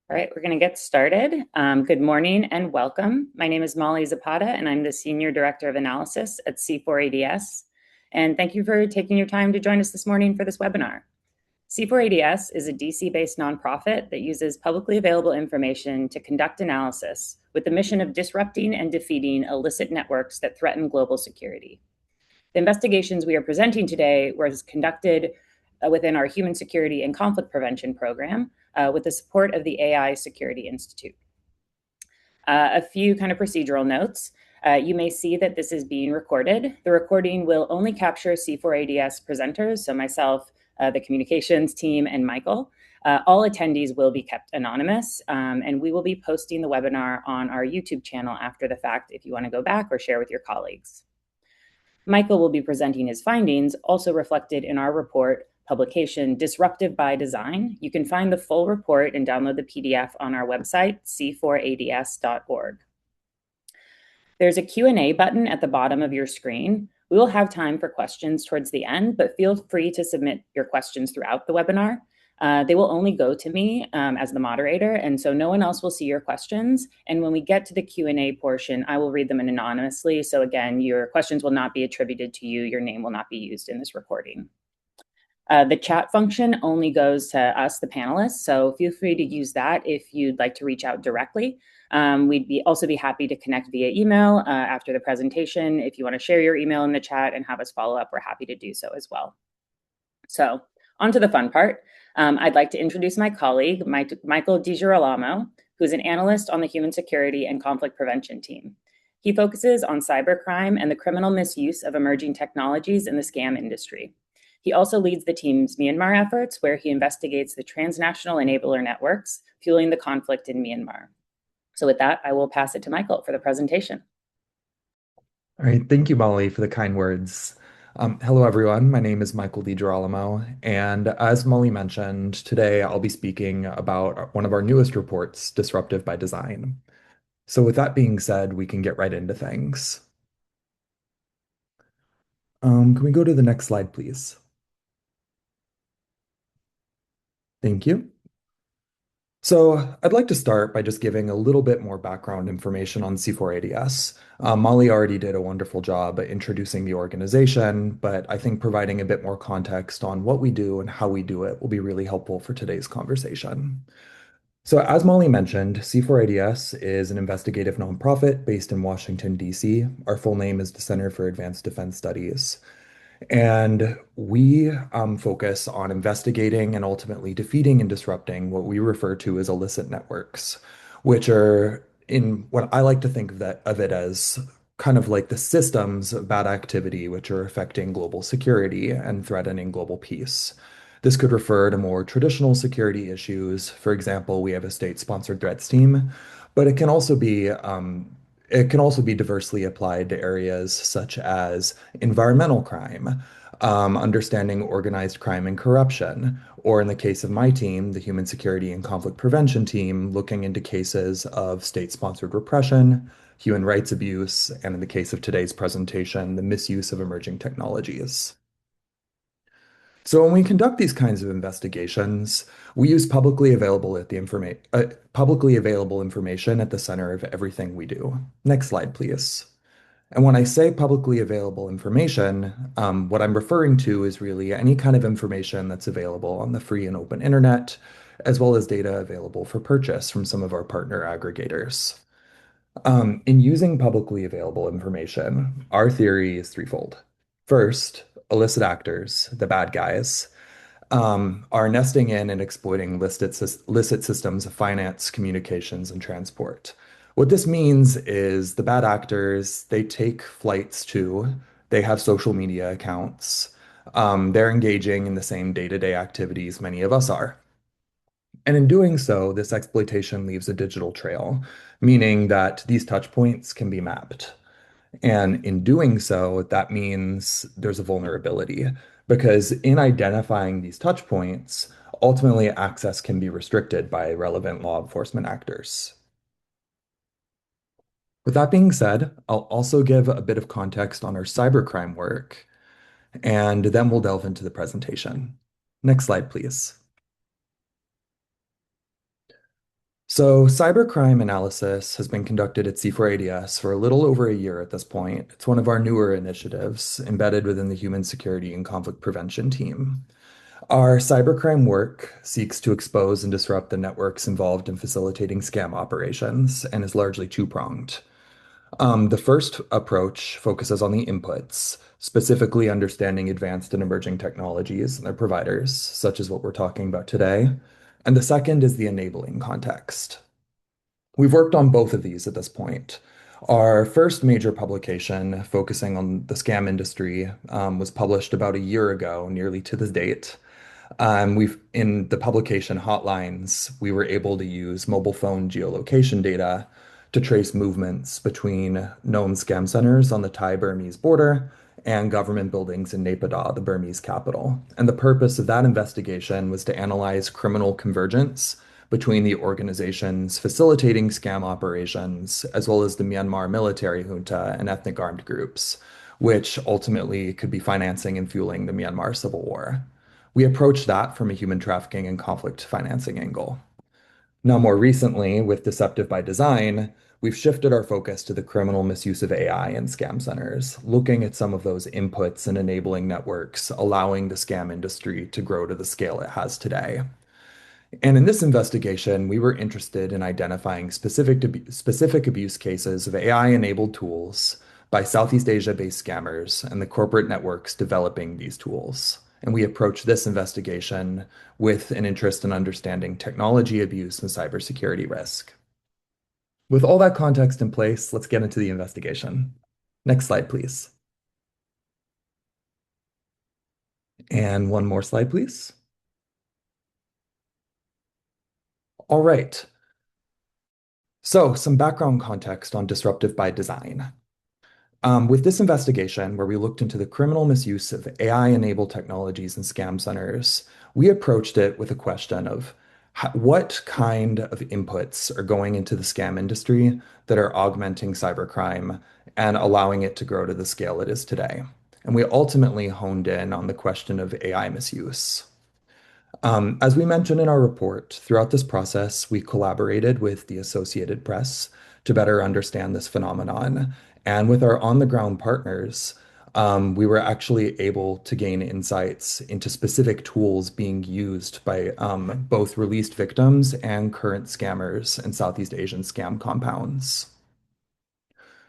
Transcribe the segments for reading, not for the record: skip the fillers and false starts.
All right, we're going to get started. Good morning and welcome. My name is Molly Zapata, and I'm the Senior Director of Analysis at C4ADS. And thank you for taking your time to join us this morning for this webinar. C4ADS is a DC-based nonprofit that uses publicly available information to conduct analysis with the mission of disrupting and defeating illicit networks that threaten global security. The investigations we are presenting today were conducted within our Human Security and Conflict Prevention program with the support of the AI Security Institute. A few kind of procedural notes. You may see that this is being recorded. The recording will only capture C4ADS presenters, so myself, the communications team, and Michael. All attendees will be kept anonymous, and we will be posting the webinar on our YouTube channel after the fact if you want to go back or share with your colleagues. Michael will be presenting his findings, also reflected in our report publication, Disruptive by Design. You can find the full report and download the PDF on our website, c4ads.org. There's a Q&A button at the bottom of your screen. We will have time for questions towards the end, but feel free to submit your questions throughout the webinar. They will only go to me as the moderator, and so no one else will see your questions. And when we get to the Q&A portion, I will read them anonymously. So again, your questions will not be attributed to you. Your name will not be used in this recording. The chat function only goes to us, the panelists, so feel free to use that if you'd like to reach out directly. We'd also be happy to connect via email after the presentation. If you want to share your email in the chat and have us follow up, we're happy to do so as well. So on to the fun part. I'd like to introduce my colleague, Michael Di Girolamo, who's an analyst on the Human Security and Conflict Prevention team. He focuses on cybercrime and the criminal misuse of emerging technologies in the scam industry. He also leads the team's Myanmar efforts, where he investigates the transnational enabler networks fueling the conflict in Myanmar. So with that, I will pass it to Michael for the presentation. All right, thank you, Molly, for the kind words. Hello, everyone. My name is Michael Di Girolamo, and as Molly mentioned, today I'll be speaking about one of our newest reports, Disruptive by Design. So with that being said, we can get right into things. Can we go to the next slide, please? Thank you. So I'd like to start by just giving a little bit more background information on C4ADS. Molly already did a wonderful job at introducing the organization, but I think providing a bit more context on what we do and how we do it will be really helpful for today's conversation. So as Molly mentioned, C4ADS is an investigative nonprofit based in Washington, D.C. Our full name is the Center for Advanced Defense Studies. And we focus on investigating and ultimately defeating and disrupting what we refer to as illicit networks, which are in what I like to think of it as kind of like the systems of bad activity which are affecting global security and threatening global peace. This could refer to more traditional security issues. For example, we have a state-sponsored threats team, but it can also be diversely applied to areas such as environmental crime, understanding organized crime and corruption, or in the case of my team, the Human Security and Conflict Prevention team, looking into cases of state-sponsored repression, human rights abuse, and in the case of today's presentation, the misuse of emerging technologies. So when we conduct these kinds of investigations, we use publicly available information at the center of everything we do. Next slide, please. And when I say publicly available information, what I'm referring to is really any kind of information that's available on the free and open internet, as well as data available for purchase from some of our partner aggregators. In using publicly available information, our theory is threefold. First, illicit actors, the bad guys, are nesting in and exploiting licit systems of finance, communications, and transport. What this means is the bad actors, they take flights too, they have social media accounts, they're engaging in the same day-to-day activities many of us are. And in doing so, this exploitation leaves a digital trail, meaning that these touch points can be mapped. And in doing so, that means there's a vulnerability because in identifying these touch points, ultimately access can be restricted by relevant law enforcement actors. With that being said, I'll also give a bit of context on our cybercrime work, and then we'll delve into the presentation. Next slide, please. So, cybercrime analysis has been conducted at C4ADS for a little over a year at this point. It's one of our newer initiatives embedded within the Human Security and Conflict Prevention team. Our cybercrime work seeks to expose and disrupt the networks involved in facilitating scam operations and is largely two-pronged. The first approach focuses on the inputs, specifically understanding advanced and emerging technologies and their providers, such as what we're talking about today. And the second is the enabling context. We've worked on both of these at this point. Our first major publication focusing on the scam industry was published about a year ago, nearly to the date. We've in the publication hotlines, we were able to use mobile phone geolocation data to trace movements between known scam centers on the Thai-Burmese border and government buildings in Naypyidaw, the Burmese capital. And the purpose of that investigation was to analyze criminal convergence between the organizations facilitating scam operations, as well as the Myanmar military junta and ethnic armed groups, which ultimately could be financing and fueling the Myanmar civil war. We approached that from a human trafficking and conflict financing angle. Now, more recently, with Deceptive by Design, we've shifted our focus to the criminal misuse of AI in scam centers, looking at some of those inputs and enabling networks, allowing the scam industry to grow to the scale it has today. And in this investigation, we were interested in identifying specific abuse cases of AI-enabled tools by Southeast Asia-based scammers and the corporate networks developing these tools. And we approached this investigation with an interest in understanding technology abuse and cybersecurity risk. With all that context in place, let's get into the investigation. Next slide, please. And one more slide, please. All right. So, some background context on disruptive by design. With this investigation, where we looked into the criminal misuse of AI-enabled technologies in scam centers, we approached it with a question of what kind of inputs are going into the scam industry that are augmenting cybercrime and allowing it to grow to the scale it is today. And we ultimately honed in on the question of AI misuse. As we mentioned in our report, throughout this process, we collaborated with the Associated Press to better understand this phenomenon. And with our on-the-ground partners, we were actually able to gain insights into specific tools being used by both released victims and current scammers in Southeast Asian scam compounds.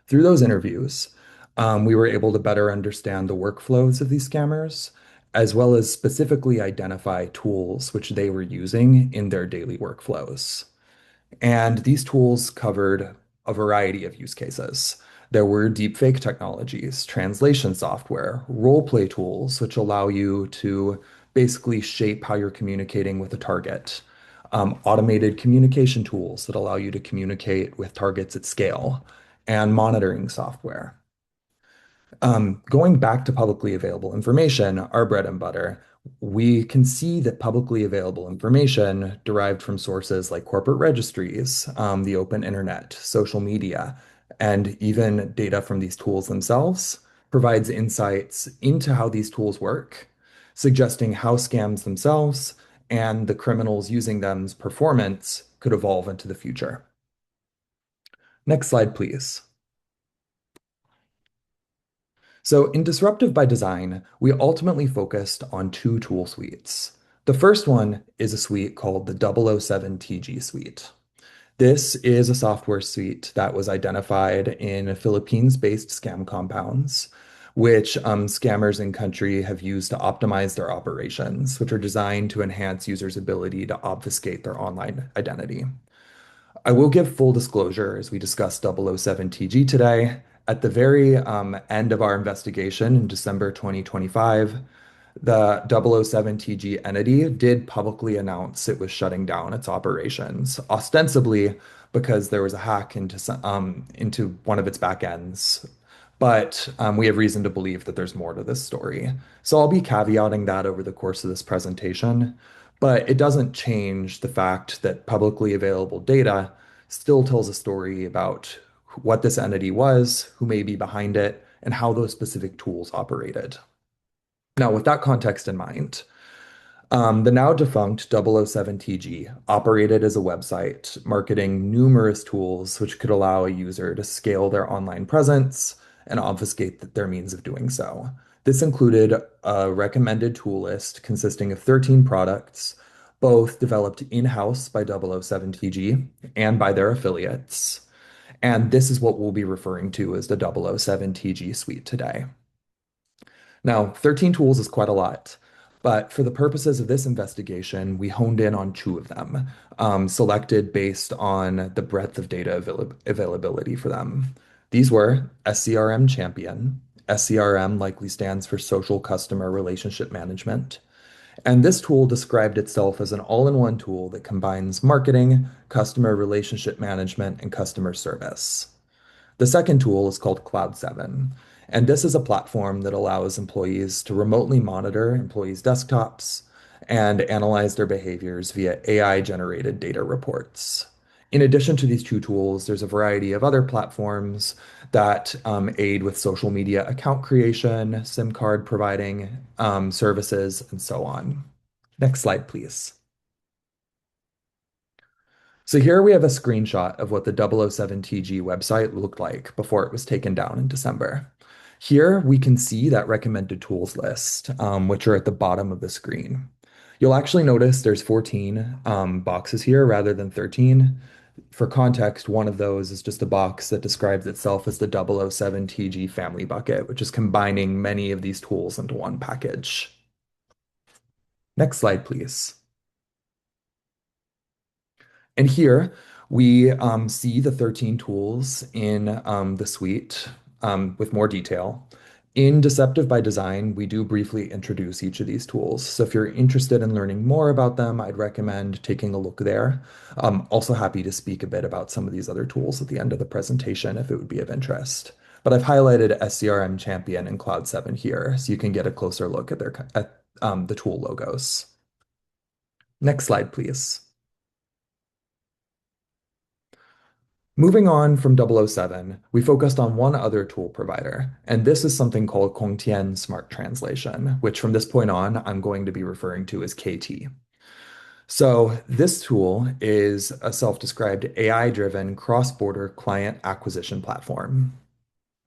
Through those interviews, we were able to better understand the workflows of these scammers, as well as specifically identify tools which they were using in their daily workflows. And these tools covered a variety of use cases. There were deepfake technologies, translation software, role play tools, which allow you to basically shape how you're communicating with a target, automated communication tools that allow you to communicate with targets at scale, and monitoring software. Going back to publicly available information, our bread and butter, we can see that publicly available information derived from sources like corporate registries, the open internet, social media, and even data from these tools themselves provides insights into how these tools work, suggesting how scams themselves and the criminals using them's performance could evolve into the future. Next slide, please. So in Disruptive by Design, we ultimately focused on two tool suites. The first one is a suite called the 007 TG suite. This is a software suite that was identified in Philippines-based scam compounds, which scammers in country have used to optimize their operations, which are designed to enhance users' ability to obfuscate their online identity. I will give full disclosure as we discuss 007 TG today. At the very end of our investigation in December 2025, the 007 TG entity did publicly announce it was shutting down its operations, ostensibly because there was a hack into one of its backends. But we have reason to believe that there's more to this story. So I'll be caveating that over the course of this presentation, but it doesn't change the fact that publicly available data still tells a story about what this entity was, who may be behind it, and how those specific tools operated. Now, with that context in mind, The now defunct 007TG operated as a website marketing numerous tools which could allow a user to scale their online presence and obfuscate their means of doing so. This included a recommended tool list consisting of 13 products, both developed in-house by 007TG and by their affiliates. And this is what we'll be referring to as the 007TG suite today. Now, 13 tools is quite a lot, but for the purposes of this investigation, we honed in on two of them, selected based on the breadth of data availability for them. These were SCRM Champion. SCRM likely stands for Social Customer Relationship Management. And this tool described itself as an all-in-one tool that combines marketing, customer relationship management, and customer service. The second tool is called Cloud7, and this is a platform that allows employees to remotely monitor employees' desktops and analyze their behaviors via AI-generated data reports. In addition to these two tools, there's a variety of other platforms that aid with social media account creation, SIM card providing services, and so on. Next slide, please. So here we have a screenshot of what the 007TG website looked like before it was taken down in December. Here we can see that recommended tools list, which are at the bottom of the screen. You'll actually notice there's 14 boxes here rather than 13. For context, one of those is just a box that describes itself as the 007TG family bucket, which is combining many of these tools into one package. Next slide, please. And here we see the 13 tools in the suite with more detail. In Deceptive by Design, we do briefly introduce each of these tools. So if you're interested in learning more about them, I'd recommend taking a look there. I'm also happy to speak a bit about some of these other tools at the end of the presentation if it would be of interest. But I've highlighted SCRM Champion and Cloud7 here, so you can get a closer look at the tool logos. Next slide, please. Moving on from 007, we focused on one other tool provider, and this is something called Kongtian Smart Translation, which from this point on, I'm going to be referring to as KT. So this tool is a self-described AI-driven cross-border client acquisition platform.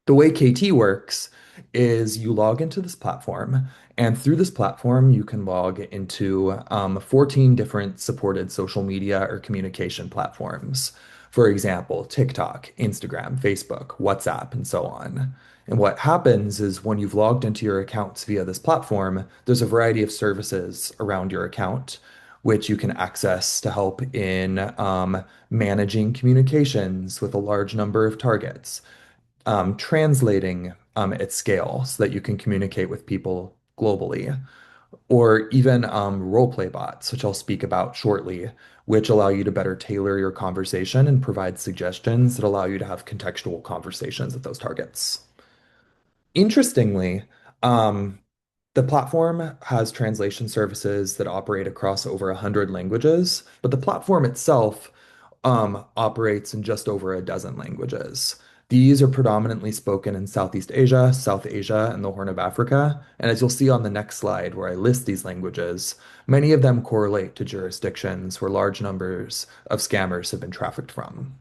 The way KT works is you log into this platform, and through this platform, you can log into 14 different supported social media or communication platforms. For example, TikTok, Instagram, Facebook, WhatsApp, and so on. And what happens is when you've logged into your accounts via this platform, there's a variety of services around your account, which you can access to help in managing communications with a large number of targets, translating at scale so that you can communicate with people globally, or even role play bots, which I'll speak about shortly, which allow you to better tailor your conversation and provide suggestions that allow you to have contextual conversations with those targets. Interestingly, um, the platform has translation services that operate across over 100 languages, but the platform itself operates in just over a dozen languages. These are predominantly spoken in Southeast Asia, South Asia, and the Horn of Africa. And as you'll see on the next slide, where I list these languages, many of them correlate to jurisdictions where large numbers of scammers have been trafficked from.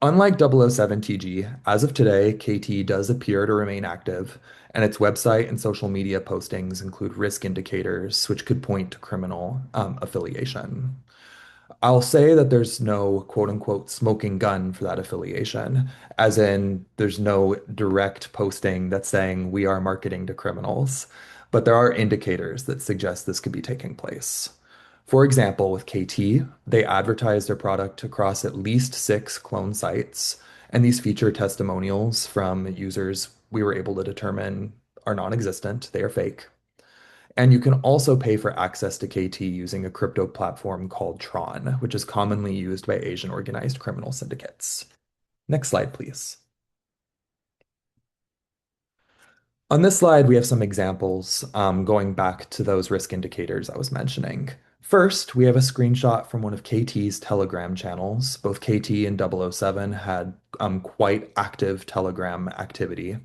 Unlike 007TG, as of today, KT does appear to remain active, and its website and social media postings include risk indicators which could point to criminal affiliation. I'll say that there's no quote unquote smoking gun for that affiliation, as in there's no direct posting that's saying we are marketing to criminals, but there are indicators that suggest this could be taking place. For example, with KT, they advertise their product across at least 6 clone sites, and these feature testimonials from users we were able to determine are non-existent, they are fake. And you can also pay for access to KT using a crypto platform called Tron, which is commonly used by Asian organized criminal syndicates. Next slide, please. On this slide, we have some examples going back to those risk indicators I was mentioning. First, we have a screenshot from one of KT's Telegram channels. Both KT and 007 had quite active Telegram activity.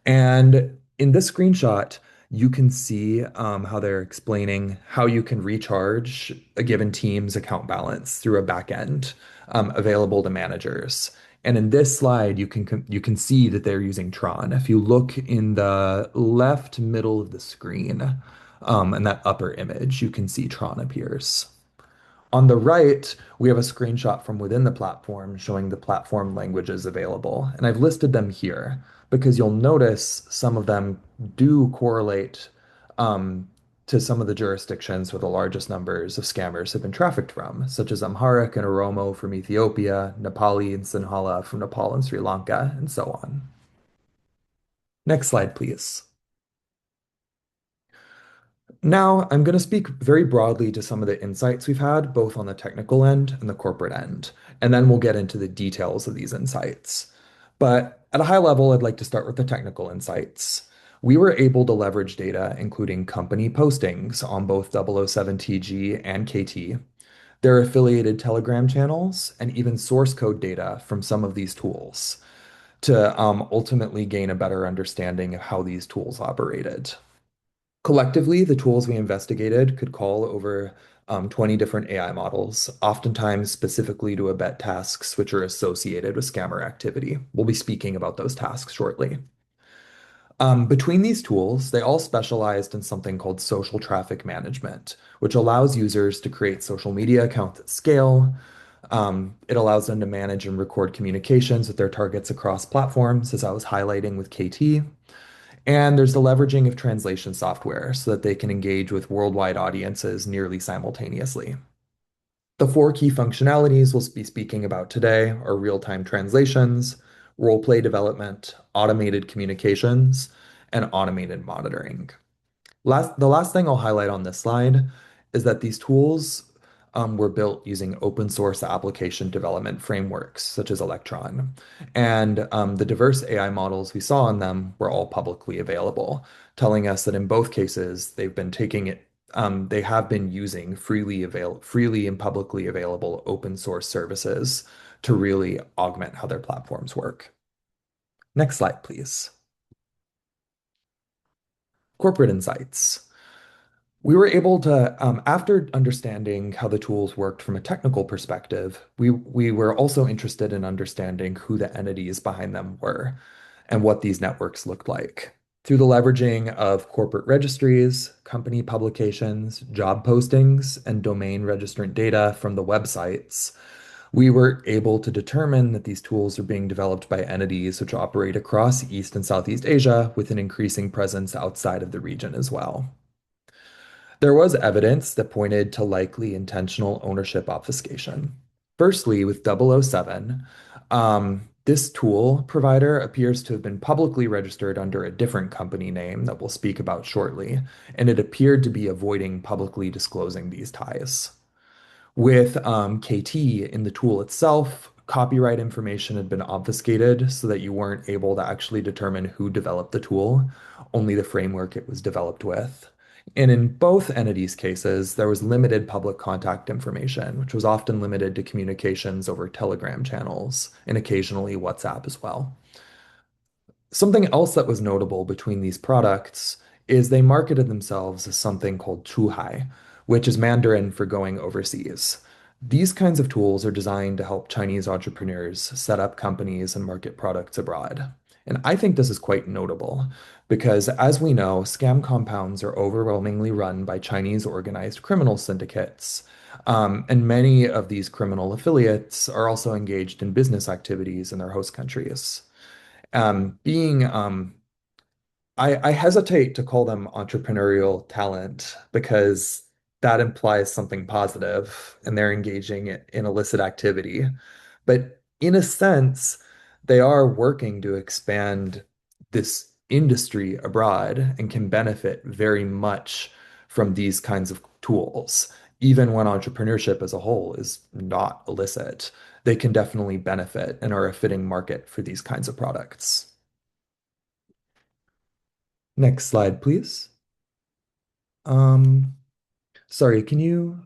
And in this screenshot, you can see how they're explaining how you can recharge a given team's account balance through a backend available to managers. And in this slide, you can see that they're using Tron. If you look in the left middle of the screen, in that upper image, you can see Tron appears. On the right, we have a screenshot from within the platform showing the platform languages available. And I've listed them here because you'll notice some of them do correlate um, to some of the jurisdictions where the largest numbers of scammers have been trafficked from, such as Amharic and Oromo from Ethiopia, Nepali and Sinhala from Nepal and Sri Lanka, and so on. Next slide, please. Now, I'm going to speak very broadly to some of the insights we've had, both on the technical end and the corporate end, and then we'll get into the details of these insights. But at a high level, I'd like to start with the technical insights. We were able to leverage data, including company postings on both 007TG and KT, their affiliated Telegram channels, and even source code data from some of these tools to ultimately gain a better understanding of how these tools operated. Collectively, the tools we investigated could call over 20 different AI models, oftentimes specifically to abet tasks which are associated with scammer activity. We'll be speaking about those tasks shortly. Between these tools, they all specialized in something called social traffic management, which allows users to create social media accounts at scale. It allows them to manage and record communications with their targets across platforms, as I was highlighting with KT. And there's the leveraging of translation software so that they can engage with worldwide audiences nearly simultaneously. The four key functionalities we'll be speaking about today are real-time translations, role-play development, automated communications, and automated monitoring. The last thing I'll highlight on this slide is that these tools were built using open source application development frameworks such as Electron. And the diverse AI models we saw in them were all publicly available, telling us that in both cases, they have been using freely and publicly available open source services to really augment how their platforms work. Next slide, please. Corporate insights. We were able to, after understanding how the tools worked from a technical perspective, we were also interested in understanding who the entities behind them were and what these networks looked like. Through the leveraging of corporate registries, company publications, job postings, and domain registrant data from the websites, we were able to determine that these tools are being developed by entities which operate across East and Southeast Asia with an increasing presence outside of the region as well. There was evidence that pointed to likely intentional ownership obfuscation. Firstly, with 007, this tool provider appears to have been publicly registered under a different company name that we'll speak about shortly, and it appeared to be avoiding publicly disclosing these ties. With KT in the tool itself, copyright information had been obfuscated so that you weren't able to actually determine who developed the tool, only the framework it was developed with. And in both entities' cases, there was limited public contact information, which was often limited to communications over Telegram channels and occasionally WhatsApp as well. Something else that was notable between these products is they marketed themselves as something called Chuhai, which is Mandarin for going overseas. These kinds of tools are designed to help Chinese entrepreneurs set up companies and market products abroad. And I think this is quite notable because, as we know, scam compounds are overwhelmingly run by Chinese organized criminal syndicates. And many of these criminal affiliates are also engaged in business activities in their host countries. Being I hesitate to call them entrepreneurial talent because that implies something positive and they're engaging in illicit activity. But in a sense, they are working to expand this industry abroad and can benefit very much from these kinds of tools. Even when entrepreneurship as a whole is not illicit, they can definitely benefit and are a fitting market for these kinds of products. Next slide, please. Um, Sorry, can you?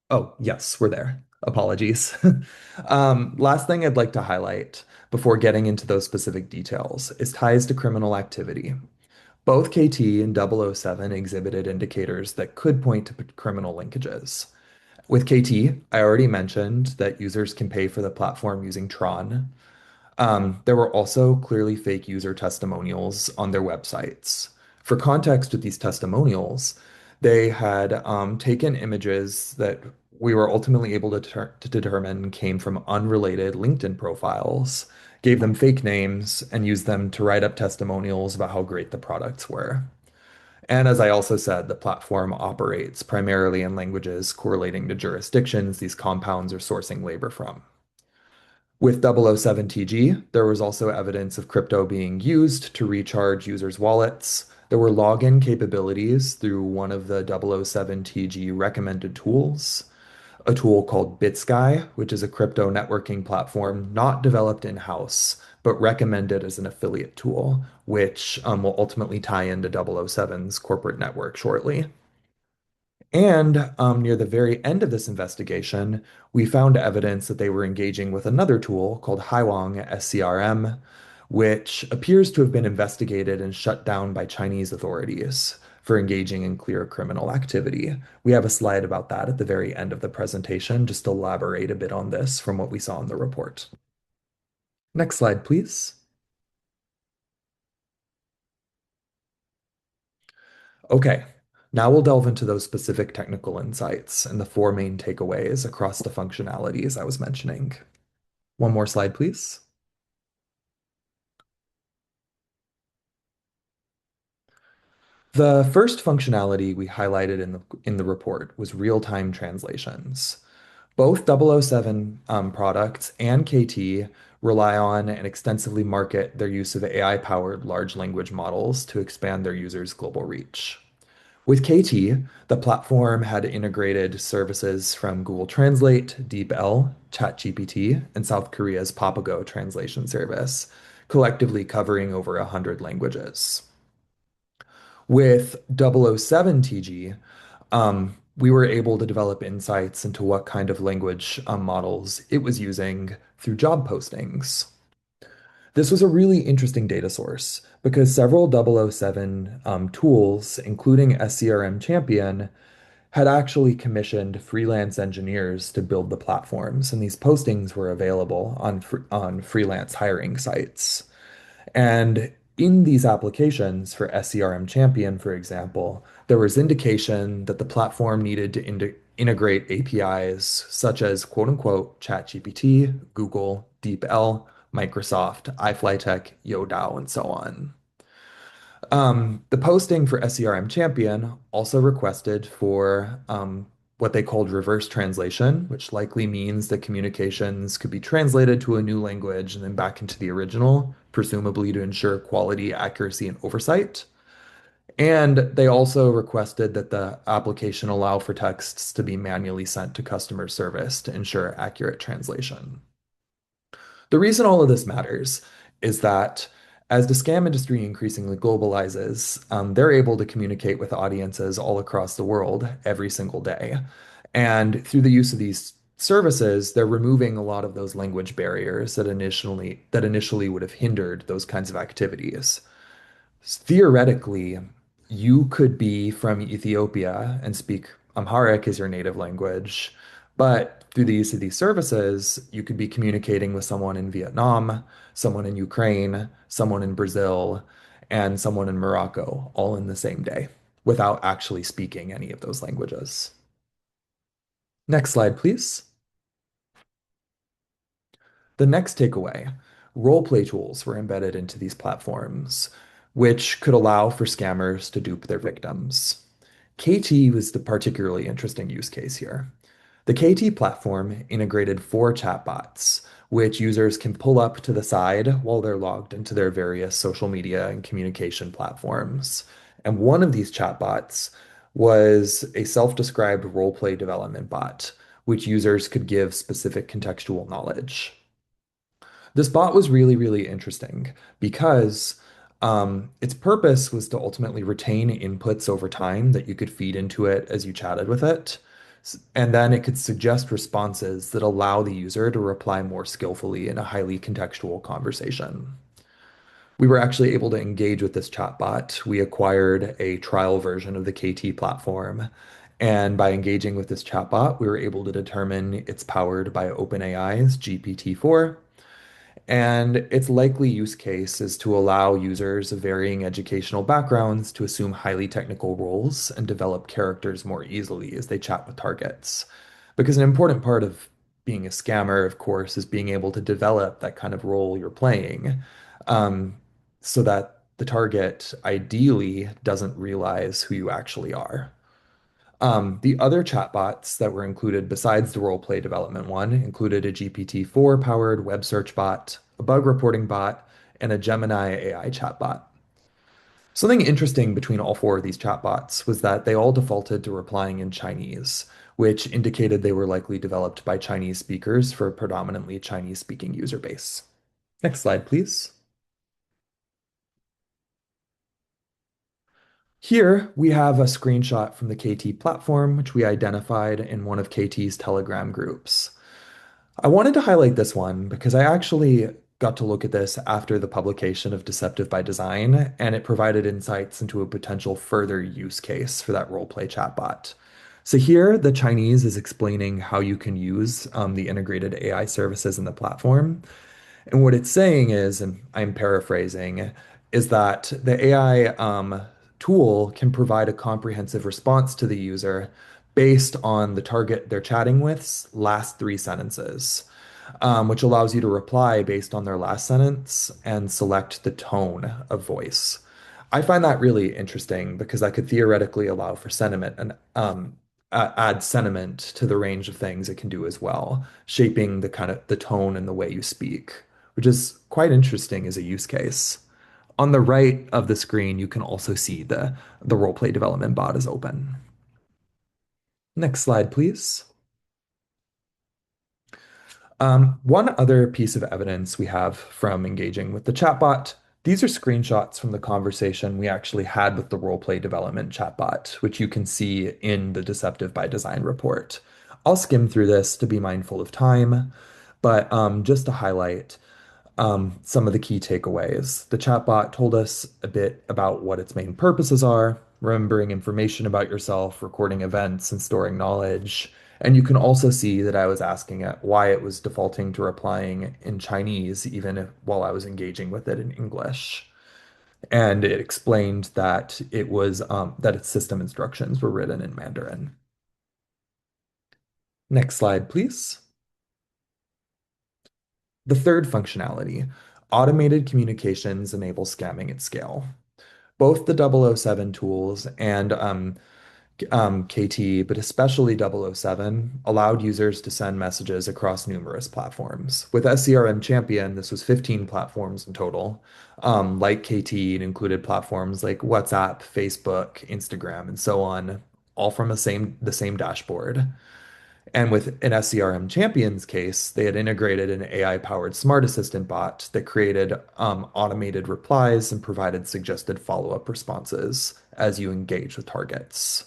Oh, yes, we're there. Apologies. Last thing I'd like to highlight before getting into those specific details is ties to criminal activity. Both KT and 007 exhibited indicators that could point to criminal linkages. With KT, I already mentioned that users can pay for the platform using Tron. There were also clearly fake user testimonials on their websites. For context with these testimonials, they had taken images that we were ultimately able to determine came from unrelated LinkedIn profiles, gave them fake names, and used them to write up testimonials about how great the products were. And as I also said, the platform operates primarily in languages correlating to jurisdictions these compounds are sourcing labor from. With 007 TG, there was also evidence of crypto being used to recharge users' wallets. There were login capabilities through one of the 007 TG recommended tools, a tool called BitSky, which is a crypto networking platform not developed in-house, but recommended as an affiliate tool, which will ultimately tie into 007's corporate network shortly. And near the very end of this investigation, we found evidence that they were engaging with another tool called Haiwang SCRM, which appears to have been investigated and shut down by Chinese authorities for engaging in clear criminal activity. We have a slide about that at the very end of the presentation, just to elaborate a bit on this from what we saw in the report. Next slide, please. Okay, now we'll delve into those specific technical insights and the four main takeaways across the functionalities I was mentioning. One more slide, please. The first functionality we highlighted in the report was real-time translations. Both 007 products and KT rely on and extensively market their use of AI-powered large language models to expand their users' global reach. With KT, the platform had integrated services from Google Translate, DeepL, ChatGPT, and South Korea's Papago translation service, collectively covering over 100 languages. With 007 TG, we were able to develop insights into what kind of language models it was using through job postings. This was a really interesting data source because several 007 tools, including SCRM Champion, had actually commissioned freelance engineers to build the platforms, and these postings were available on freelance hiring sites. And in these applications for SCRM Champion, for example, there was indication that the platform needed to integrate APIs such as quote unquote ChatGPT, Google, DeepL, Microsoft, iFlyTek, Youdao, and so on. The posting for SCRM Champion also requested for what they called reverse translation, which likely means that communications could be translated to a new language and then back into the original, presumably to ensure quality, accuracy, and oversight. And they also requested that the application allow for texts to be manually sent to customer service to ensure accurate translation. The reason all of this matters is that as the scam industry increasingly globalizes, they're able to communicate with audiences all across the world every single day. And through the use of these services, they're removing a lot of those language barriers that initially would have hindered those kinds of activities. Theoretically, you could be from Ethiopia and speak Amharic as your native language, but through the use of these services, you could be communicating with someone in Vietnam, someone in Ukraine, someone in Brazil, and someone in Morocco, all in the same day, without actually speaking any of those languages. Next slide, please. The next takeaway, role play tools were embedded into these platforms, which could allow for scammers to dupe their victims. KT was the particularly interesting use case here. The KT platform integrated four chatbots, which users can pull up to the side while they're logged into their various social media and communication platforms. And one of these chatbots was a self-described role-play development bot, which users could give specific contextual knowledge. This bot was really, really interesting because its purpose was to ultimately retain inputs over time that you could feed into it as you chatted with it. And then it could suggest responses that allow the user to reply more skillfully in a highly contextual conversation. We were actually able to engage with this chatbot. We acquired a trial version of the KT platform. And by engaging with this chatbot, we were able to determine it's powered by OpenAI's GPT-4. And its likely use case is to allow users of varying educational backgrounds to assume highly technical roles and develop characters more easily as they chat with targets. Because an important part of being a scammer, of course, is being able to develop that kind of role you're playing, um, so that the target ideally doesn't realize who you actually are. The other chatbots that were included besides the role play development one included a GPT-4 powered web search bot, a bug reporting bot, and a Gemini AI chatbot. Something interesting between all four of these chatbots was that they all defaulted to replying in Chinese, which indicated they were likely developed by Chinese speakers for a predominantly Chinese speaking user base. Next slide, please. Here we have a screenshot from the KT platform, which we identified in one of KT's Telegram groups. I wanted to highlight this one because I actually got to look at this after the publication of Deceptive by Design, and it provided insights into a potential further use case for that roleplay chatbot. So here, the Chinese is explaining how you can use the integrated AI services in the platform. And what it's saying is, and I'm paraphrasing, is that the AI tool can provide a comprehensive response to the user based on the target they're chatting with's last three sentences, which allows you to reply based on their last sentence and select the tone of voice. I find that really interesting because I could theoretically allow for sentiment and add sentiment to the range of things it can do as well, shaping the kind of the tone and the way you speak, which is quite interesting as a use case. On the right of the screen, you can also see the roleplay development bot is open. Next slide, please. One other piece of evidence we have from engaging with the chatbot. These are screenshots from the conversation we actually had with the roleplay development chatbot, which you can see in the Deceptive by Design report. I'll skim through this to be mindful of time, but just to highlight some of the key takeaways. The chatbot told us a bit about what its main purposes are, remembering information about yourself, recording events, and storing knowledge. And you can also see that I was asking it why it was defaulting to replying in Chinese, even while I was engaging with it in English. And it explained that it was that its system instructions were written in Mandarin. Next slide, please. The third functionality, automated communications enable scamming at scale. Both the 007 tools and KT, but especially 007, allowed users to send messages across numerous platforms. With SCRM Champion, this was 15 platforms in total. Like KT, it included platforms like WhatsApp, Facebook, Instagram, and so on, all from the same dashboard. And with an SCRM Champion's case, they had integrated an AI-powered smart assistant bot that created automated replies and provided suggested follow-up responses as you engage with targets.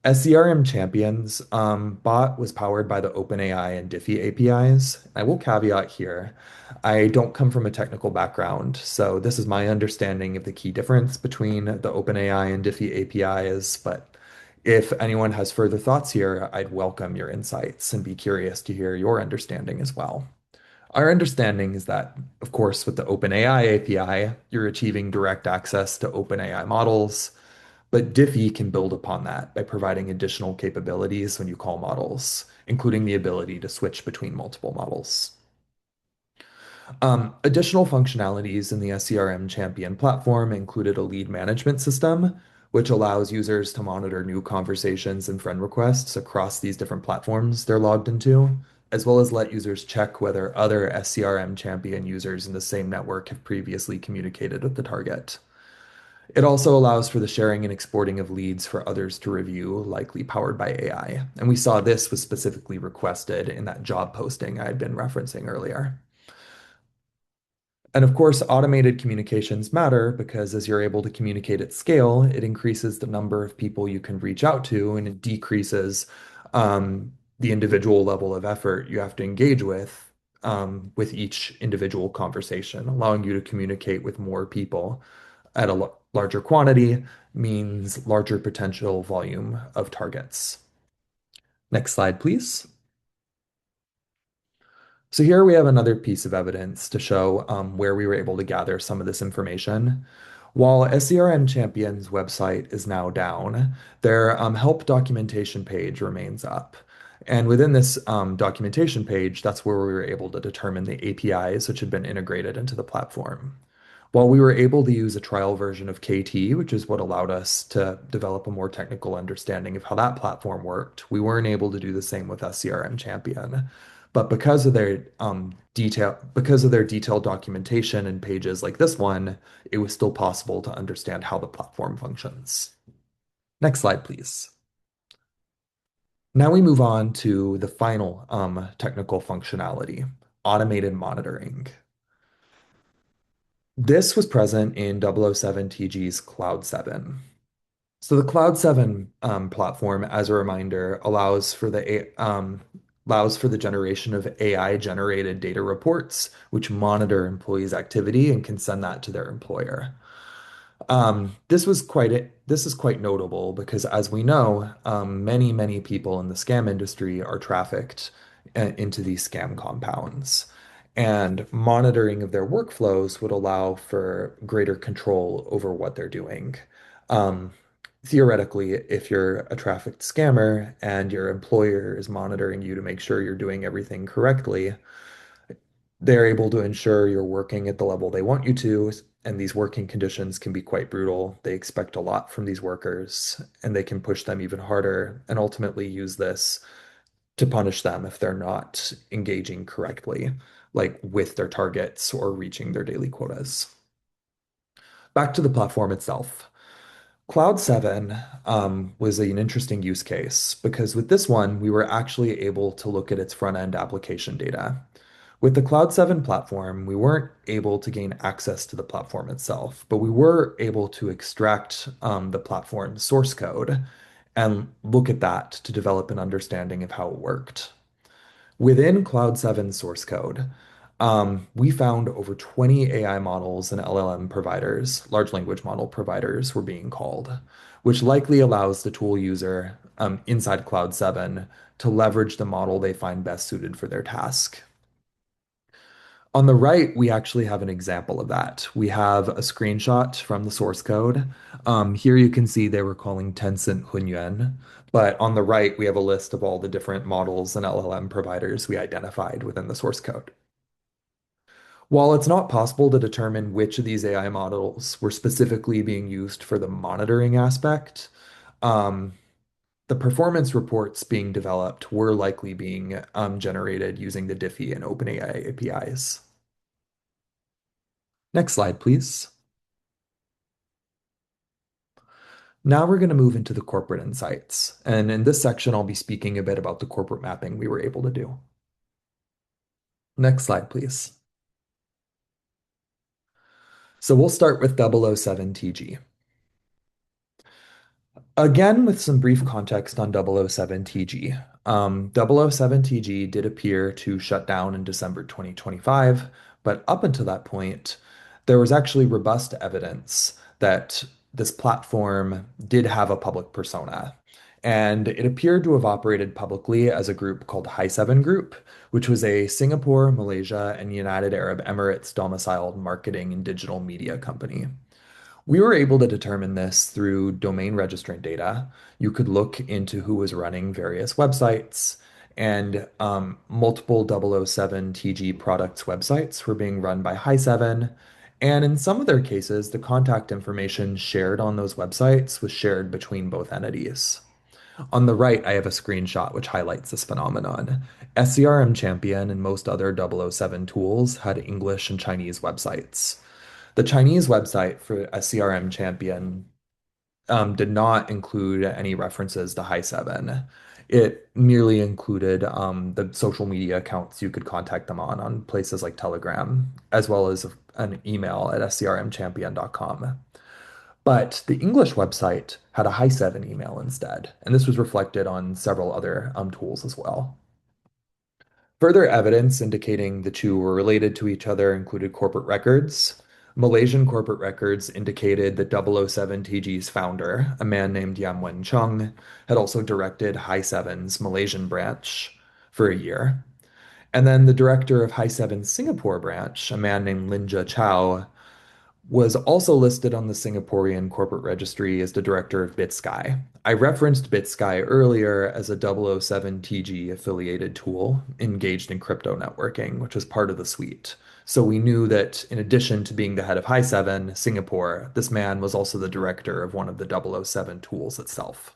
SCRM Champions bot was powered by the OpenAI and Diffie APIs. I will caveat here, I don't come from a technical background, so this is my understanding of the key difference between the OpenAI and Diffie APIs, but if anyone has further thoughts here, I'd welcome your insights and be curious to hear your understanding as well. Our understanding is that, of course, with the OpenAI API, you're achieving direct access to OpenAI models, but Diffie can build upon that by providing additional capabilities when you call models, including the ability to switch between multiple models. Additional functionalities in the SCRM Champion platform included a lead management system, which allows users to monitor new conversations and friend requests across these different platforms they're logged into, as well as let users check whether other SCRM Champion users in the same network have previously communicated with the target. It also allows for the sharing and exporting of leads for others to review, likely powered by AI. And we saw this was specifically requested in that job posting I had been referencing earlier. And of course, automated communications matter because as you're able to communicate at scale, it increases the number of people you can reach out to and it decreases the individual level of effort you have to engage with with each individual conversation, allowing you to communicate with more people at a larger quantity means larger potential volume of targets. Next slide, please. So here we have another piece of evidence to show where we were able to gather some of this information. While SCRM Champion's website is now down, their help documentation page remains up. And within this documentation page, that's where we were able to determine the APIs which had been integrated into the platform. While we were able to use a trial version of KT, which is what allowed us to develop a more technical understanding of how that platform worked, we weren't able to do the same with SCRM Champion. But because of their detailed documentation and pages like this one, it was still possible to understand how the platform functions. Next slide, please. Now we move on to the final technical functionality, automated monitoring. This was present in 007 TG's Cloud 7. So the Cloud 7 platform, as a reminder, allows for the generation of AI-generated data reports, which monitor employees' activity and can send that to their employer. This is quite notable because, as we know, many people in the scam industry are trafficked into these scam compounds. And monitoring of their workflows would allow for greater control over what they're doing. Um, Theoretically, if you're a trafficked scammer and your employer is monitoring you to make sure you're doing everything correctly, they're able to ensure you're working at the level they want you to. And these working conditions can be quite brutal. They expect a lot from these workers, and they can push them even harder and ultimately use this to punish them if they're not engaging correctly, like with their targets or reaching their daily quotas. Back to the platform itself. Cloud 7 was an interesting use case because with this one, we were actually able to look at its front end application data. With the Cloud 7 platform, we weren't able to gain access to the platform itself, but we were able to extract the platform's source code and look at that to develop an understanding of how it worked. Within Cloud 7 source code, we found over 20 AI models and LLM providers, large language model providers, were being called, which likely allows the tool user inside Cloud 7 to leverage the model they find best suited for their task. On the right, we actually have an example of that. We have a screenshot from the source code. Here you can see they were calling Tencent Hunyuan, but on the right, we have a list of all the different models and LLM providers we identified within the source code. While it's not possible to determine which of these AI models were specifically being used for the monitoring aspect, um, the performance reports being developed were likely being generated using the Diffie and OpenAI APIs. Next slide, please. Now we're going to move into the corporate insights. And in this section, I'll be speaking a bit about the corporate mapping we were able to do. Next slide, please. So we'll start with 007 TG. Again, with some brief context on 007 TG. 007 TG did appear to shut down in December 2025, but up until that point, there was actually robust evidence that this platform did have a public persona. And it appeared to have operated publicly as a group called Hi7 Group, which was a Singapore, Malaysia, and United Arab Emirates domiciled marketing and digital media company. We were able to determine this through domain registrant data. You could look into who was running various websites, and multiple 007 TG products websites were being run by Hi7. And in some of their cases, the contact information shared on those websites was shared between both entities. On the right, I have a screenshot which highlights this phenomenon. SCRM Champion and most other 007 tools had English and Chinese websites. The Chinese website for a CRM champion did not include any references to Hi7. It merely included the social media accounts you could contact them on places like Telegram, as well as an email at scrmchampion.com. But the English website had a Hi7 email instead, and this was reflected on several other tools as well. Further evidence indicating the two were related to each other included corporate records. Malaysian corporate records indicated that 007 TG's founder, a man named Yam Wen Chung, had also directed High Seven's Malaysian branch for a year. And then the director of High Seven's Singapore branch, a man named Linja Chow, was also listed on the Singaporean corporate registry as the director of BitSky. I referenced BitSky earlier as a 007 TG affiliated tool engaged in crypto networking, which was part of the suite. So we knew that in addition to being the head of High 7 Singapore, this man was also the director of one of the 007 tools itself.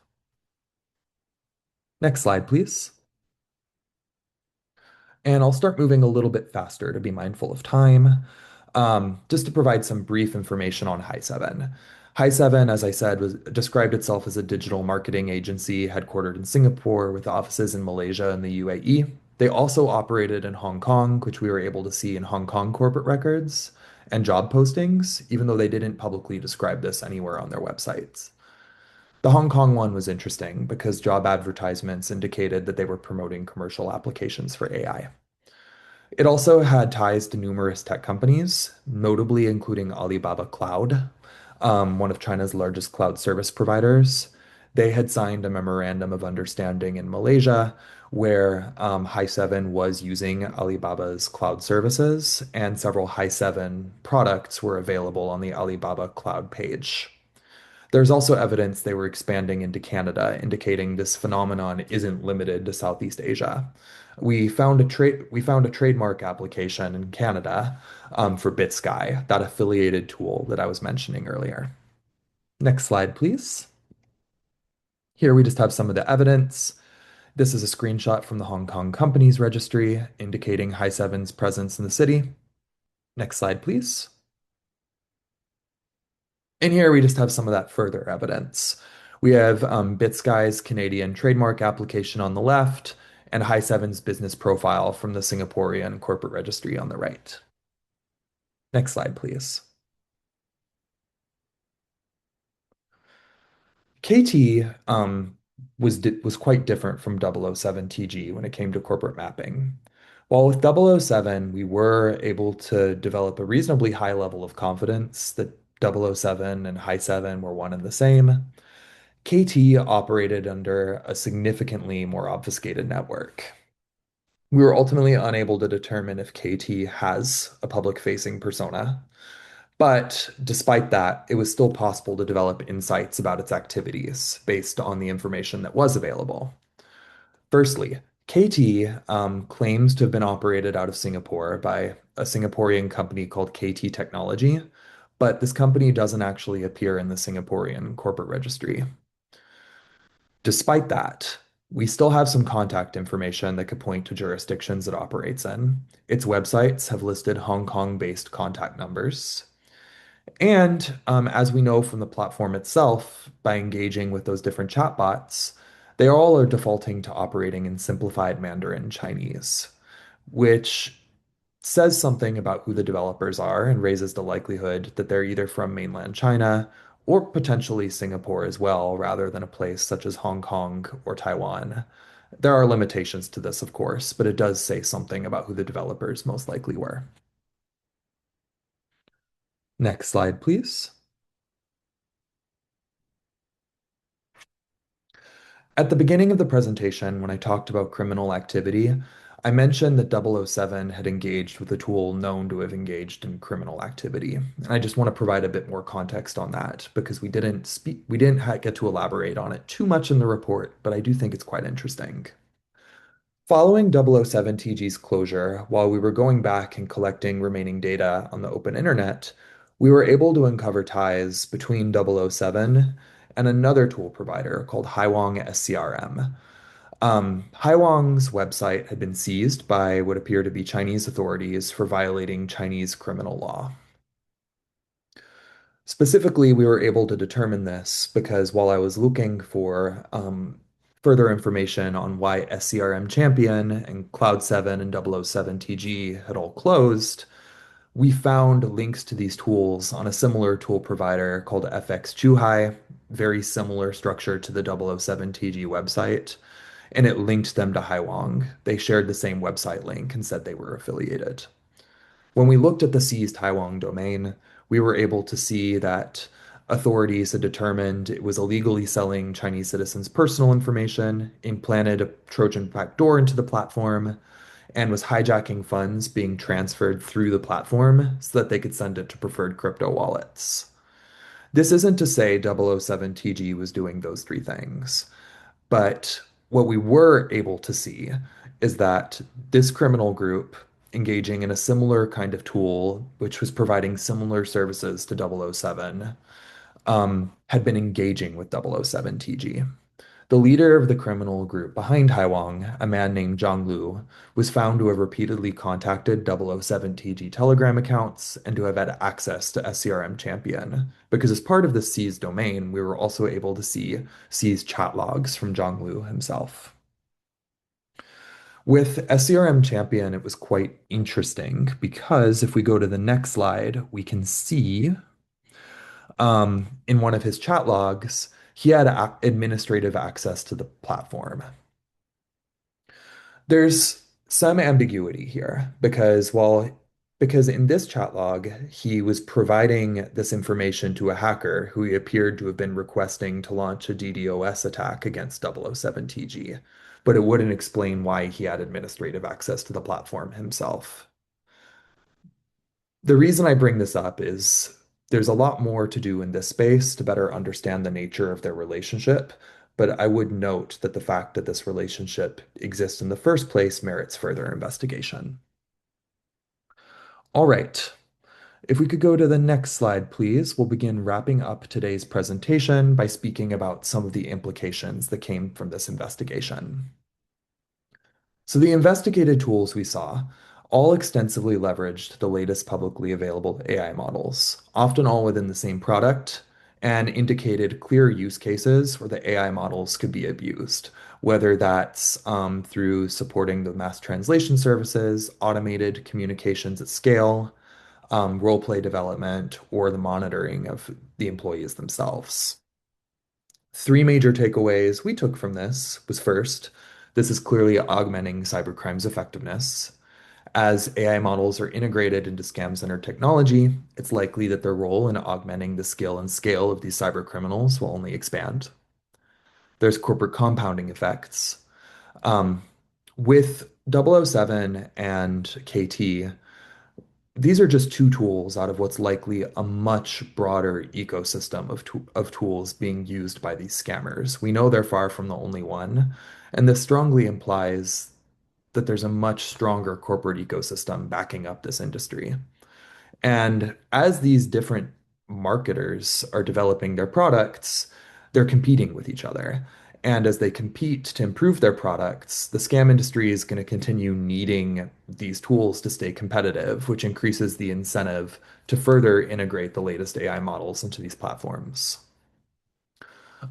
Next slide, please. And I'll start moving a little bit faster to be mindful of time. Just to provide some brief information on High 7. High 7, as I said, was described itself as a digital marketing agency headquartered in Singapore with offices in Malaysia and the UAE. They also operated in Hong Kong, which we were able to see in Hong Kong corporate records and job postings, even though they didn't publicly describe this anywhere on their websites. The Hong Kong one was interesting because job advertisements indicated that they were promoting commercial applications for AI. It also had ties to numerous tech companies, notably including Alibaba Cloud, one of China's largest cloud service providers. They had signed a memorandum of understanding in Malaysia where High 7 was using Alibaba's cloud services, and several High 7 products were available on the Alibaba Cloud page. There's also evidence they were expanding into Canada, indicating this phenomenon isn't limited to Southeast Asia. We found a trademark application in Canada for BitSky, that affiliated tool that I was mentioning earlier. Next slide, please. Here we just have some of the evidence. This is a screenshot from the Hong Kong Companies Registry indicating High 7's presence in the city. Next slide, please. And here we just have some of that further evidence. We have BitSky's Canadian trademark application on the left and High 7's business profile from the Singaporean corporate registry on the right. Next slide, please. KT was quite different from 007 TG when it came to corporate mapping. While with 007, we were able to develop a reasonably high level of confidence that 007 and High 7 were one and the same. KT operated under a significantly more obfuscated network. We were ultimately unable to determine if KT has a public-facing persona, but despite that, it was still possible to develop insights about its activities based on the information that was available. Firstly, KT claims to have been operated out of Singapore by a Singaporean company called KT Technology, but this company doesn't actually appear in the Singaporean corporate registry. Despite that, we still have some contact information that could point to jurisdictions it operates in. Its websites have listed Hong Kong-based contact numbers. And as we know from the platform itself, by engaging with those different chatbots, they all are defaulting to operating in simplified Mandarin Chinese, which says something about who the developers are and raises the likelihood that they're either from mainland China or potentially Singapore as well, rather than a place such as Hong Kong or Taiwan. There are limitations to this, of course, but it does say something about who the developers most likely were. Next slide, please. At the beginning of the presentation, when I talked about criminal activity, I mentioned that 007 had engaged with a tool known to have engaged in criminal activity. And I just want to provide a bit more context on that because we didn't get to elaborate on it too much in the report, but I do think it's quite interesting. Following 007 TG's closure, while we were going back and collecting remaining data on the open internet, we were able to uncover ties between 007 and another tool provider called Haiwang SCRM. Haiwang's website had been seized by what appear to be Chinese authorities for violating Chinese criminal law. Specifically, we were able to determine this because while I was looking for further information on why SCRM Champion and Cloud7 and 007 TG had all closed, we found links to these tools on a similar tool provider called FX Chuhai, very similar structure to the 007 TG website. and it linked them to Haiwang. They shared the same website link and said they were affiliated. When we looked at the seized Haiwang domain, we were able to see that authorities had determined it was illegally selling Chinese citizens' personal information, implanted a Trojan backdoor into the platform, and was hijacking funds being transferred through the platform so that they could send it to preferred crypto wallets. This isn't to say 007 TG was doing those three things, but what we were able to see is that this criminal group engaging in a similar kind of tool, which was providing similar services to 007, had been engaging with 007 TG. The leader of the criminal group behind Haiwang, a man named Zhang Lu, was found to have repeatedly contacted 007 TG Telegram accounts and to have had access to SCRM Champion. Because as part of the seized domain, we were also able to see seized chat logs from Zhang Lu himself. With SCRM Champion, it was quite interesting because if we go to the next slide, we can see in one of his chat logs, he had administrative access to the platform. There's some ambiguity here because in this chat log, he was providing this information to a hacker who he appeared to have been requesting to launch a DDoS attack against 007 TG, but it wouldn't explain why he had administrative access to the platform himself. The reason I bring this up is there's a lot more to do in this space to better understand the nature of their relationship, but I would note that the fact that this relationship exists in the first place merits further investigation. All right, if we could go to the next slide, please, we'll begin wrapping up today's presentation by speaking about some of the implications that came from this investigation. So the investigated tools we saw all extensively leveraged the latest publicly available AI models, often all within the same product, and indicated clear use cases where the AI models could be abused, whether that's through supporting the mass translation services, automated communications at scale, role play development, or the monitoring of the employees themselves. Three major takeaways we took from this was first, this is clearly augmenting cybercrime's effectiveness. As AI models are integrated into scam center technology, it's likely that their role in augmenting the skill and scale of these cyber criminals will only expand. There's corporate compounding effects. Um, with 007 and KT, these are just two tools out of what's likely a much broader ecosystem of tools being used by these scammers. We know they're far from the only one, and this strongly implies that there's a much stronger corporate ecosystem backing up this industry. And as these different marketers are developing their products, they're competing with each other. And as they compete to improve their products, the scam industry is going to continue needing these tools to stay competitive, which increases the incentive to further integrate the latest AI models into these platforms.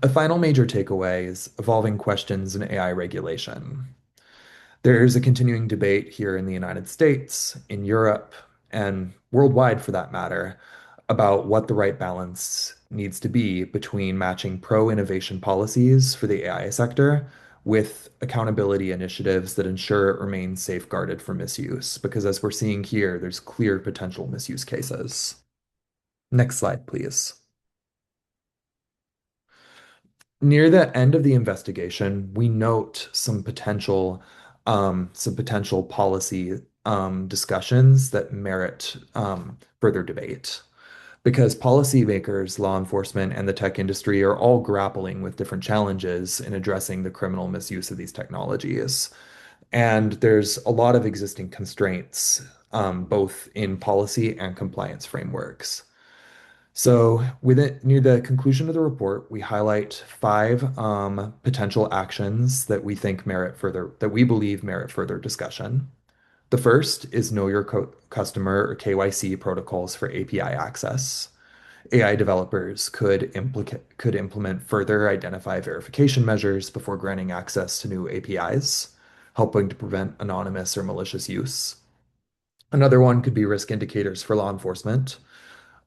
A final major takeaway is evolving questions in AI regulation. There's a continuing debate here in the United States, in Europe, and worldwide for that matter, about what the right balance needs to be between matching pro-innovation policies for the AI sector with accountability initiatives that ensure it remains safeguarded from misuse. Because as we're seeing here, there's clear potential misuse cases. Next slide, please. Near the end of the investigation, we note some potential policy discussions that merit further debate. Because policymakers, law enforcement, and the tech industry are all grappling with different challenges in addressing the criminal misuse of these technologies. And there's a lot of existing constraints, both in policy and compliance frameworks. So, near the conclusion of the report, we highlight five potential actions that we believe merit further discussion. The first is Know Your Customer or KYC protocols for API access. AI developers could implement further identify verification measures before granting access to new APIs, helping to prevent anonymous or malicious use. Another one could be risk indicators for law enforcement.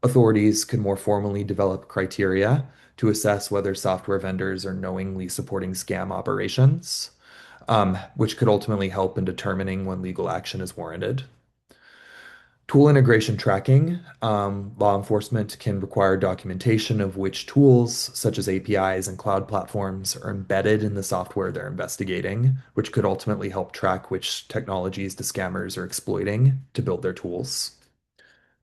Authorities could more formally develop criteria to assess whether software vendors are knowingly supporting scam operations. which could ultimately help in determining when legal action is warranted. Tool integration tracking. Law enforcement can require documentation of which tools, such as APIs and cloud platforms, are embedded in the software they're investigating, which could ultimately help track which technologies the scammers are exploiting to build their tools.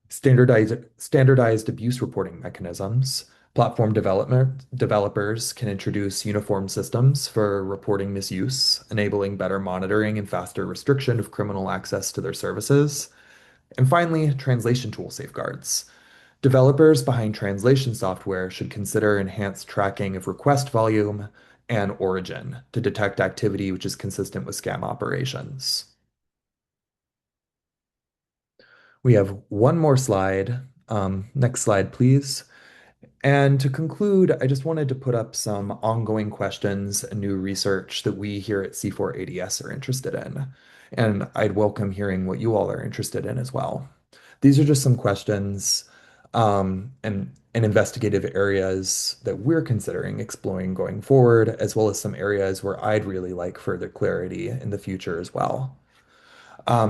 Standardized abuse reporting mechanisms. Developers can introduce uniform systems for reporting misuse, enabling better monitoring and faster restriction of criminal access to their services. And finally, translation tool safeguards. Developers behind translation software should consider enhanced tracking of request volume and origin to detect activity which is consistent with scam operations. We have one more slide. Next slide, please. And to conclude, I just wanted to put up some ongoing questions and new research that we here at C4ADS are interested in. And I'd welcome hearing what you all are interested in as well. These are just some questions and investigative areas that we're considering exploring going forward, as well as some areas where I'd really like further clarity in the future as well.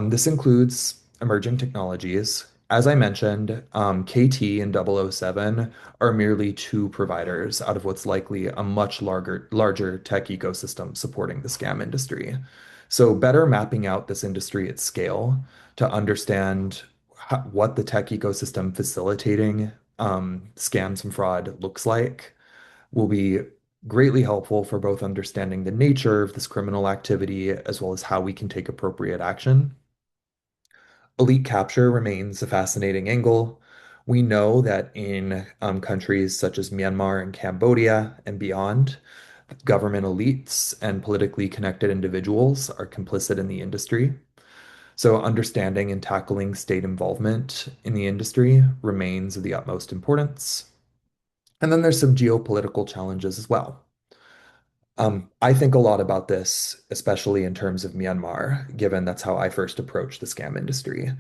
This includes emerging technologies. As I mentioned, KT and 007 are merely two providers out of what's likely a much larger tech ecosystem supporting the scam industry. So, better mapping out this industry at scale to understand what the tech ecosystem facilitating scams and fraud looks like will be greatly helpful for both understanding the nature of this criminal activity as well as how we can take appropriate action. Elite capture remains a fascinating angle. We know that in countries such as Myanmar and Cambodia and beyond, government elites and politically connected individuals are complicit in the industry. So, understanding and tackling state involvement in the industry remains of the utmost importance. And then there's some geopolitical challenges as well. I think a lot about this, especially in terms of Myanmar, given that's how I first approached the scam industry.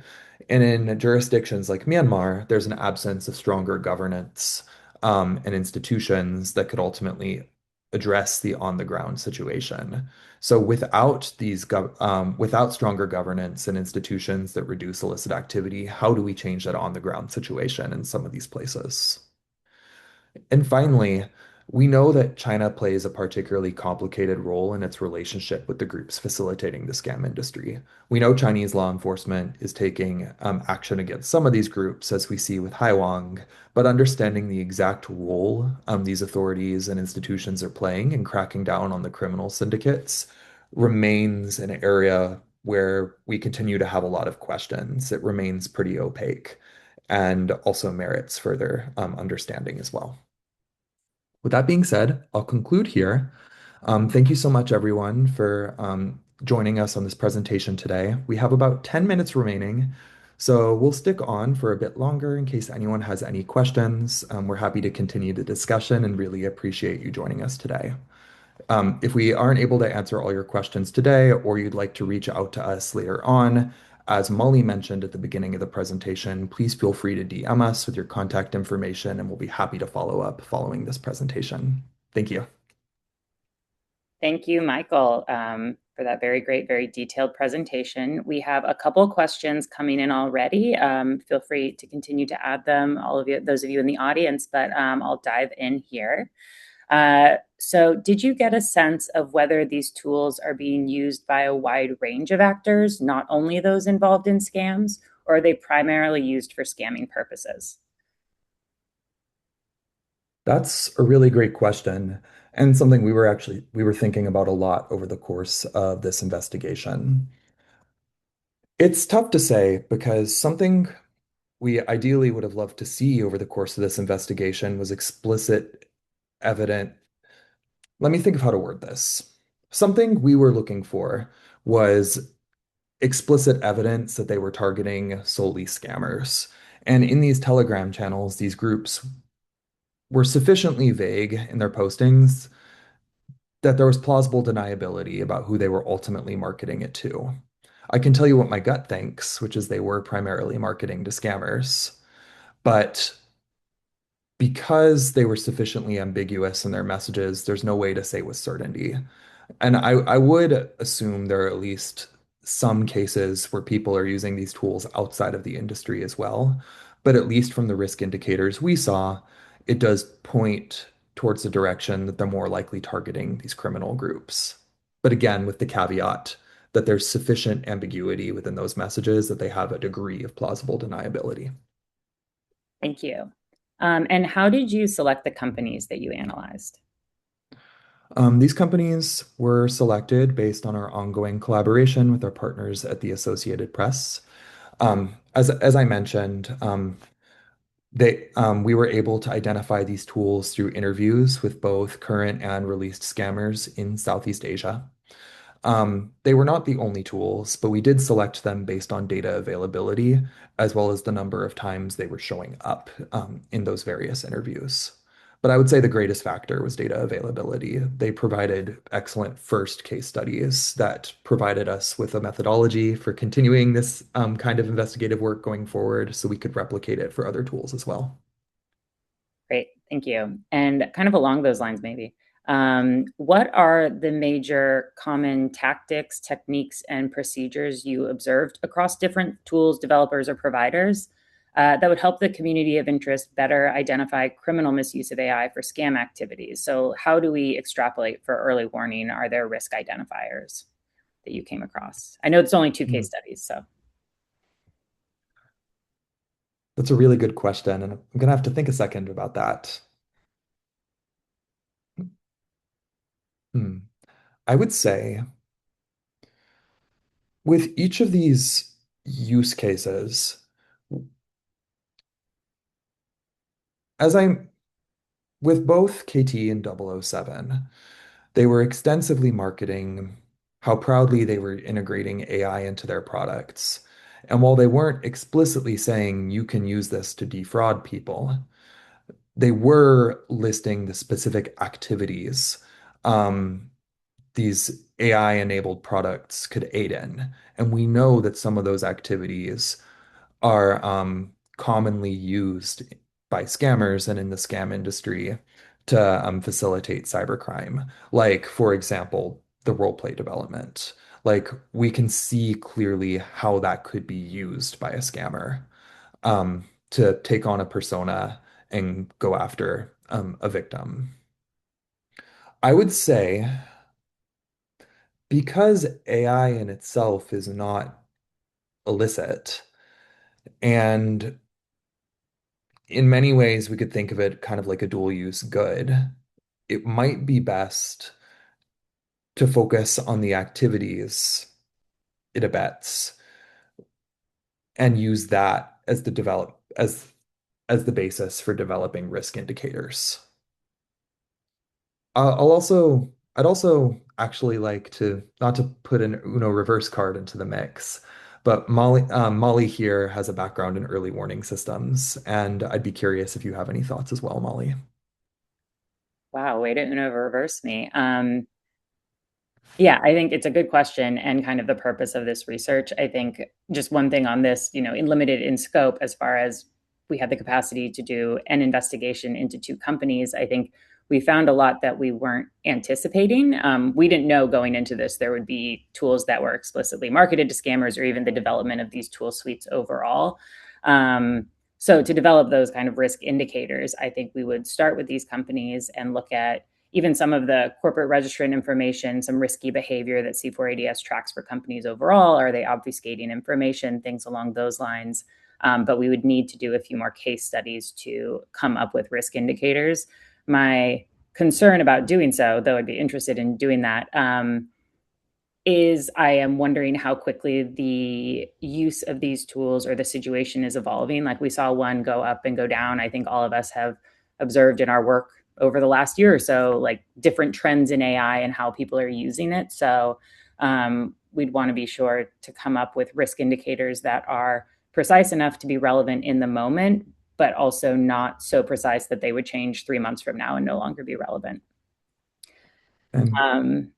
And in jurisdictions like Myanmar, there's an absence of stronger governance and institutions that could ultimately address the on-the-ground situation. So without stronger governance and institutions that reduce illicit activity, how do we change that on-the-ground situation in some of these places? And finally, we know that China plays a particularly complicated role in its relationship with the groups facilitating the scam industry. We know Chinese law enforcement is taking action against some of these groups, as we see with Haiwang, but understanding the exact role these authorities and institutions are playing in cracking down on the criminal syndicates remains an area where we continue to have a lot of questions. It remains pretty opaque and also merits further understanding as well. With that being said, I'll conclude here. Thank you so much, everyone, for joining us on this presentation today. We have about 10 minutes remaining, so we'll stick on for a bit longer in case anyone has any questions. We're happy to continue the discussion and really appreciate you joining us today. If we aren't able to answer all your questions today, or you'd like to reach out to us later on, as Molly mentioned at the beginning of the presentation, please feel free to DM us with your contact information, and we'll be happy to follow up following this presentation. Thank you. Thank you, Michael, for that very great, very detailed presentation. We have a couple questions coming in already. Feel free to continue to add them, all of you, those of you in the audience, but I'll dive in here. So did you get a sense of whether these tools are being used by a wide range of actors, not only those involved in scams, or are they primarily used for scamming purposes? That's a really great question, and something we were thinking about a lot over the course of this investigation. It's tough to say because something we ideally would have loved to see over the course of this investigation was explicit, evident. Let me think of how to word this. Something we were looking for was explicit evidence that they were targeting solely scammers. And in these Telegram channels, these groups were sufficiently vague in their postings that there was plausible deniability about who they were ultimately marketing it to. I can tell you what my gut thinks, which is they were primarily marketing to scammers. But because they were sufficiently ambiguous in their messages, there's no way to say with certainty. And I would assume there are at least some cases where people are using these tools outside of the industry as well. But at least from the risk indicators we saw, it does point towards the direction that they're more likely targeting these criminal groups. But again, with the caveat that there's sufficient ambiguity within those messages that they have a degree of plausible deniability. Thank you. And how did you select the companies that you analyzed? These companies were selected based on our ongoing collaboration with our partners at the Associated Press. As I mentioned, we were able to identify these tools through interviews with both current and released scammers in Southeast Asia. They were not the only tools, but we did select them based on data availability, as well as the number of times they were showing up in those various interviews. But I would say the greatest factor was data availability. They provided excellent first case studies that provided us with a methodology for continuing this kind of investigative work going forward so we could replicate it for other tools as well. Great, thank you. And kind of along those lines, maybe, what are the major common tactics, techniques, and procedures you observed across different tools, developers, or providers that would help the community of interest better identify criminal misuse of AI for scam activities? So, how do we extrapolate for early warning? Are there risk identifiers that you came across? I know it's only two Hmm. case studies, so. That's a really good question, and I'm gonna have to think a second about that. Hmm. I would say with each of these use cases, as I with both KT and 007, they were extensively marketing how proudly they were integrating AI into their products. And while they weren't explicitly saying you can use this to defraud people, they were listing the specific activities these AI-enabled products could aid in. And we know that some of those activities are commonly used by scammers and in the scam industry to facilitate cybercrime. Like, for example, the role play development. Like, we can see clearly how that could be used by a scammer to take on a persona and go after a victim. I would say because AI in itself is not illicit, and in many ways we could think of it kind of like a dual use good, it might be best to focus on the activities it abets and use that as the basis for developing risk indicators. I'd also actually like to not to put an Uno reverse card into the mix, but Molly here has a background in early warning systems, and I'd be curious if you have any thoughts as well, Molly. Wow, way to Uno reverse me. Yeah, I think it's a good question and kind of the purpose of this research. I think just one thing on this, in limited in scope as far as we had the capacity to do an investigation into two companies, I think we found a lot that we weren't anticipating. We didn't know going into this there would be tools that were explicitly marketed to scammers or even the development of these tool suites overall. So to develop those kind of risk indicators, I think we would start with these companies and look at even some of the corporate registrant information, some risky behavior that C4ADS tracks for companies overall. Are they obfuscating information, things along those lines? But we would need to do a few more case studies to come up with risk indicators. My concern about doing so, though I'd be interested in doing that, is I am wondering how quickly the use of these tools or the situation is evolving. Like we saw one go up and go down. I think all of us have observed in our work over the last year or so, like different trends in AI and how people are using it. So we'd want to be sure to come up with risk indicators that are precise enough to be relevant in the moment, but also not so precise that they would change 3 months from now and no longer be relevant. And Um,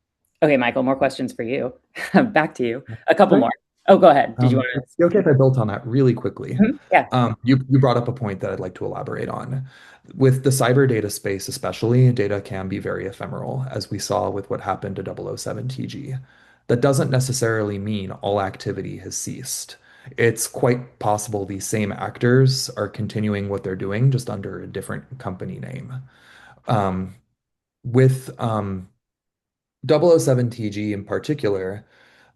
okay, Michael, more questions for you. Back to you. A couple great. more. Oh, go ahead. Did you want It's okay if I built on that really quickly. to? Yeah. You brought up a point that I'd like to elaborate on. With the cyber data space, especially, data can be very ephemeral, as we saw with what happened to 007 TG. That doesn't necessarily mean all activity has ceased. It's quite possible these same actors are continuing what they're doing just under a different company name. Um, with 007 TG in particular,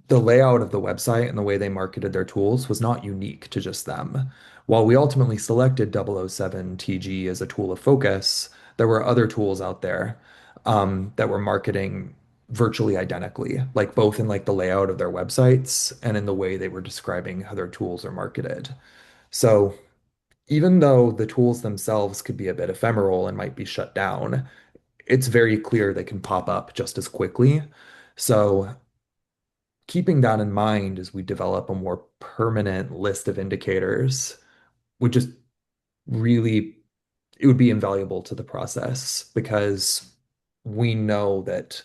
the layout of the website and the way they marketed their tools was not unique to just them. While we ultimately selected 007 TG as a tool of focus, there were other tools out there that were marketing virtually identically, like both in like the layout of their websites and in the way they were describing how their tools are marketed. So even though the tools themselves could be a bit ephemeral and might be shut down, it's very clear they can pop up just as quickly. So keeping that in mind as we develop a more permanent list of indicators would just really, it would be invaluable to the process because we know that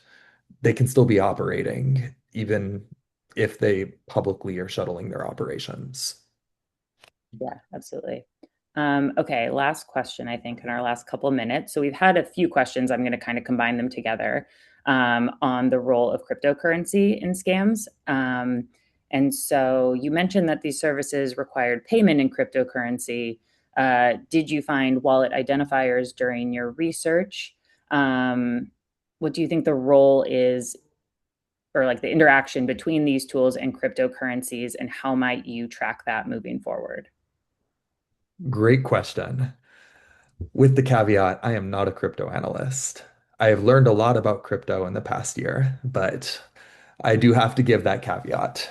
they can still be operating even if they publicly are shuttling their operations. Yeah, absolutely. Okay, last question, I think, in our last couple of minutes. So we've had a few questions. I'm going to kind of combine them together on the role of cryptocurrency in scams. And so you mentioned that these services required payment in cryptocurrency. Did you find wallet identifiers during your research? What do you think the role is, or like the interaction between these tools and cryptocurrencies, and how might you track that moving forward? Great question. With the caveat, I am not a crypto analyst. I have learned a lot about crypto in the past year, but I do have to give that caveat.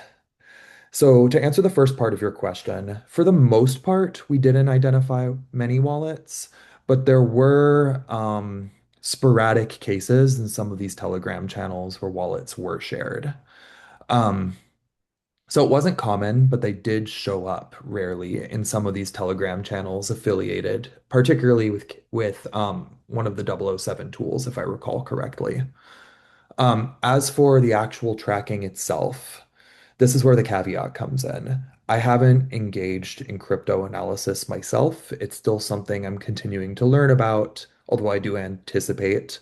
So, to answer the first part of your question, for the most part, we didn't identify many wallets, but there were sporadic cases in some of these Telegram channels where wallets were shared. Um, so it wasn't common, but they did show up rarely in some of these Telegram channels affiliated, particularly with one of the 007 tools, if I recall correctly. As for the actual tracking itself, this is where the caveat comes in. I haven't engaged in crypto analysis myself. It's still something I'm continuing to learn about, although I do anticipate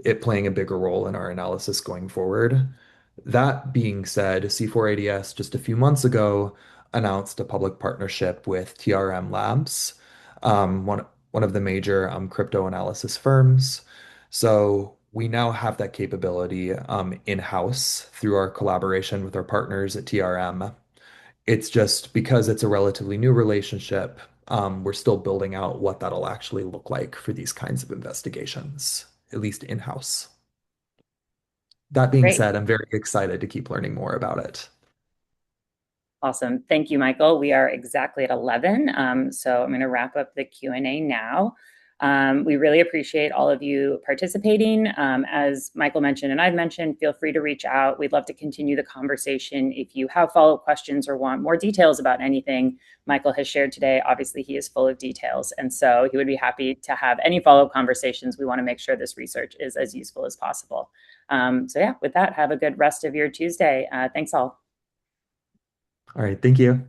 it playing a bigger role in our analysis going forward. That being said, C4ADS just a few months ago announced a public partnership with TRM Labs, one of the major crypto analysis firms. So we now have that capability in-house through our collaboration with our partners at TRM. It's just because it's a relatively new relationship, we're still building out what that'll actually look like for these kinds of investigations, at least in-house. That being Great. said, I'm very excited to keep learning more about it. Awesome. Thank you, Michael. We are exactly at 11. So I'm going to wrap up the Q&A now. We really appreciate all of you participating. As Michael mentioned and I've mentioned, feel free to reach out. We'd love to continue the conversation. If you have follow-up questions or want more details about anything Michael has shared today, obviously he is full of details. And so he would be happy to have any follow-up conversations. We want to make sure this research is as useful as possible. So yeah, with that, have a good rest of your Tuesday. Thanks all. All right, thank you.